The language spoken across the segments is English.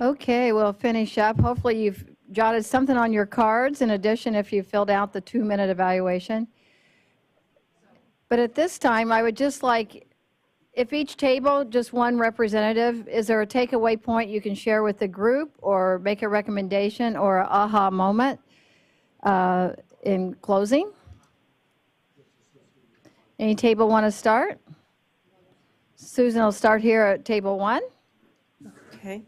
Okay, we'll finish up. Hopefully you've jotted something on your cards in addition if you filled out the 2-minute evaluation. But at this time, I would just like, if each table, just one representative, is there a takeaway point you can share with the group or make a recommendation or an aha moment in closing? Any table want to start? Susan will start here at table 1. Okay.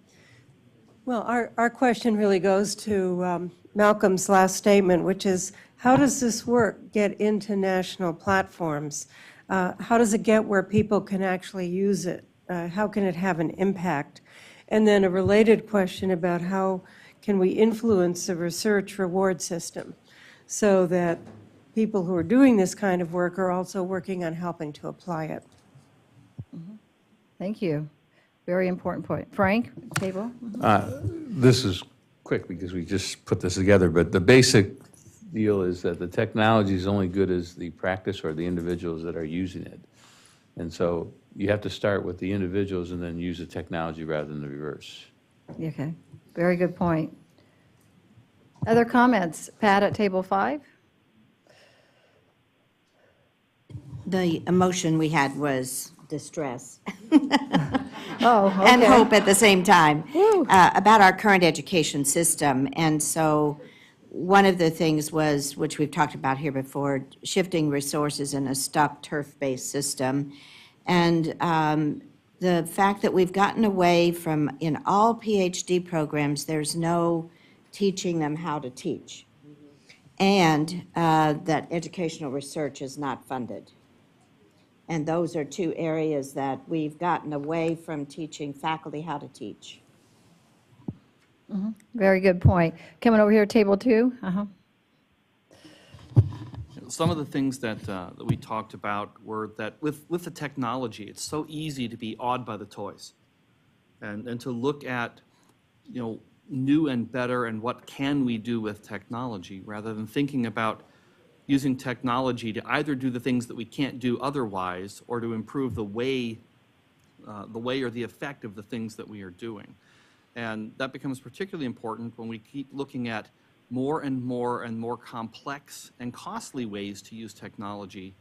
Well, our question really goes to Malcolm's last statement, which is, how does this work get into national platforms? How does it get where people can actually use it? How can it have an impact? And then a related question about how can we influence the research reward system so that people who are doing this kind of work are also working on helping to apply it. Thank you. Very important point. Frank, table? This is quick because we just put this together, but the basic deal is that the technology is only good as the practice or the individuals that are using it. And so you have to start with the individuals and then use the technology rather than the reverse. Okay, very good point. Other comments? Pat at table 5? The emotion we had was distress. Oh, okay. And hope at the same time about our current education system. And so one of the things was, which we've talked about here before, shifting resources in a stuck turf-based system. And the fact that we've gotten away from, in all PhD programs, there's no teaching them how to teach. And that educational research is not funded. And those are 2 areas that we've gotten away from teaching faculty how to teach. Very good point. Coming over here, table 2. Some of the things that we talked about were that with the technology, it's so easy to be awed by the toys, and to look at, new and better and what can we do with technology rather than thinking about using technology to either do the things that we can't do otherwise or to improve the way or the effect of the things that we are doing. And that becomes particularly important when we keep looking at more and more complex and costly ways to use technology.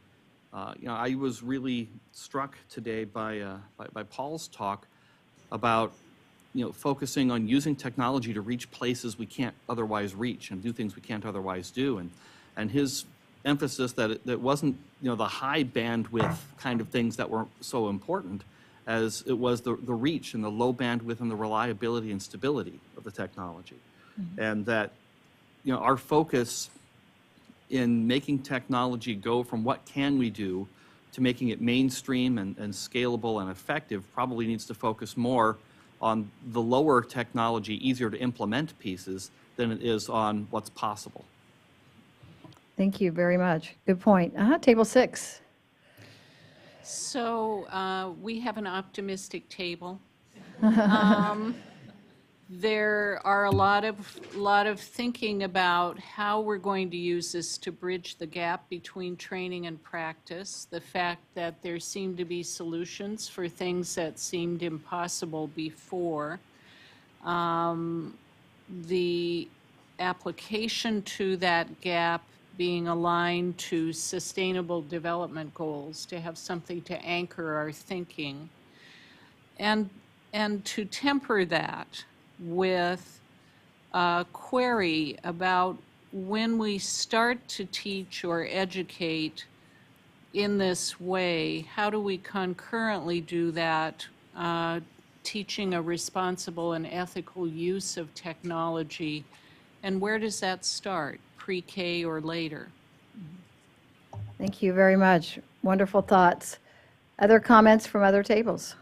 I was really struck today by Paul's talk about focusing on using technology to reach places we can't otherwise reach and do things we can't otherwise do, and his emphasis that it wasn't the high bandwidth kind of things that were so important as it was the reach and the low bandwidth and the reliability and stability of the technology. And that our focus in making technology go from what can we do to making it mainstream and scalable and effective probably needs to focus more on the lower technology, easier to implement pieces than it is on what's possible. Thank you very much. Good point. Table 6. So we have an optimistic table. There are a lot of thinking about how we're going to use this to bridge the gap between training and practice. The fact that there seem to be solutions for things that seemed impossible before. The application to that gap being aligned to sustainable development goals, to have something to anchor our thinking, and to temper that with a query about when we start to teach or educate in this way, how do we concurrently do that, teaching a responsible and ethical use of technology, and where does that start? Pre-K or later? Thank you very much. Wonderful thoughts. Other comments from other tables?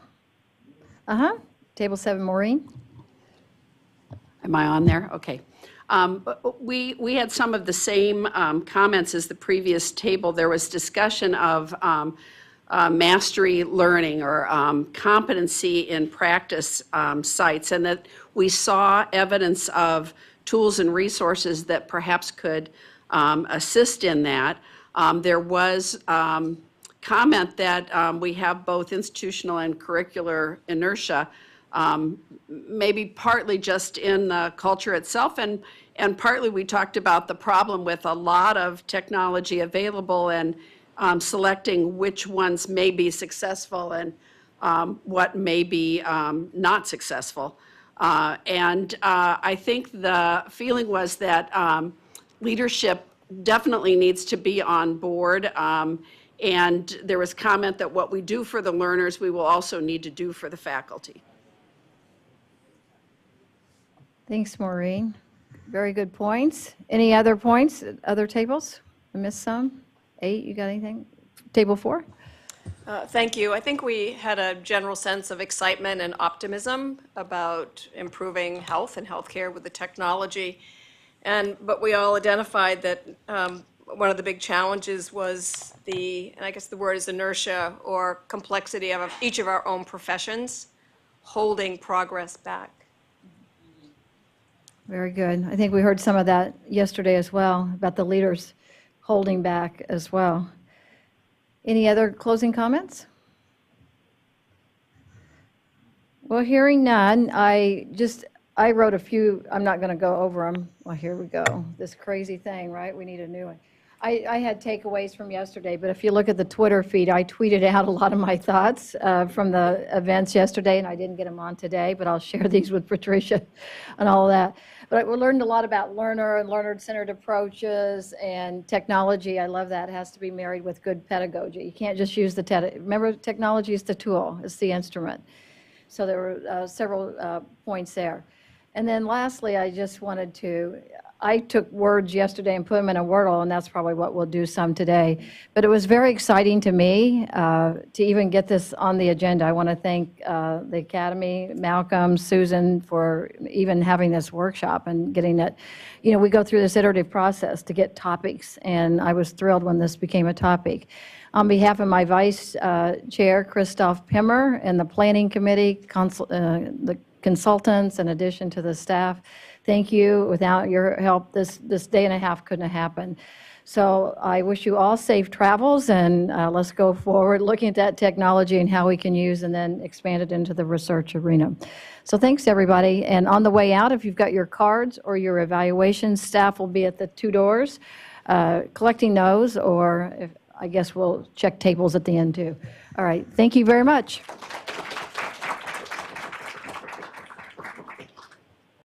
Table 7, Maureen. Am I on there? Okay. We had some of the same comments as the previous table. There was discussion of mastery learning or competency in practice sites, and that we saw evidence of tools and resources that perhaps could assist in that. There was comment that we have both institutional and curricular inertia maybe partly just in the culture itself, and partly we talked about the problem with a lot of technology available and selecting which ones may be successful and what may be not successful. I think the feeling was that leadership definitely needs to be on board. And there was comment that what we do for the learners, we will also need to do for the faculty. Thanks, Maureen. Very good points. Any other points, other tables? I missed some. 8, you got anything? Table 4? Thank you. I think we had a general sense of excitement and optimism about improving health and healthcare with the technology. But we all identified that one of the big challenges was and I guess the word is inertia or complexity of each of our own professions holding progress back. Very good. I think we heard some of that yesterday as well, about the leaders holding back as well. Any other closing comments? Well, hearing none, I wrote a few, I'm not going to go over them. Well, here we go. This crazy thing, right? We need a new one. I had takeaways from yesterday, but if you look at the Twitter feed, I tweeted out a lot of my thoughts from the events yesterday, and I didn't get them on today, but I'll share these with Patricia and all of that. But we learned a lot about learner and learner-centered approaches and technology. I love that. It has to be married with good pedagogy. You can't just use remember, technology is the tool, it's the instrument. So there were several points there. And then lastly, I just wanted I took words yesterday and put them in a Wordle, and that's probably what we'll do some today. But it was very exciting to me to even get this on the agenda. I want to thank the Academy, Malcolm, Susan, for even having this workshop and getting it. You know, we go through this iterative process to get topics, and I was thrilled when this became a topic. On behalf of my Vice Chair, Christoph Pimmer, and the Planning Committee, the consultants, in addition to the staff, thank you. Without your help, this day and a half couldn't have happened. So I wish you all safe travels, and let's go forward looking at that technology and how we can use and then expand it into the research arena. So thanks, everybody. And on the way out, if you've got your cards or your evaluations, staff will be at the 2 doors collecting those, or I guess we'll check tables at the end too. All right, thank you very much.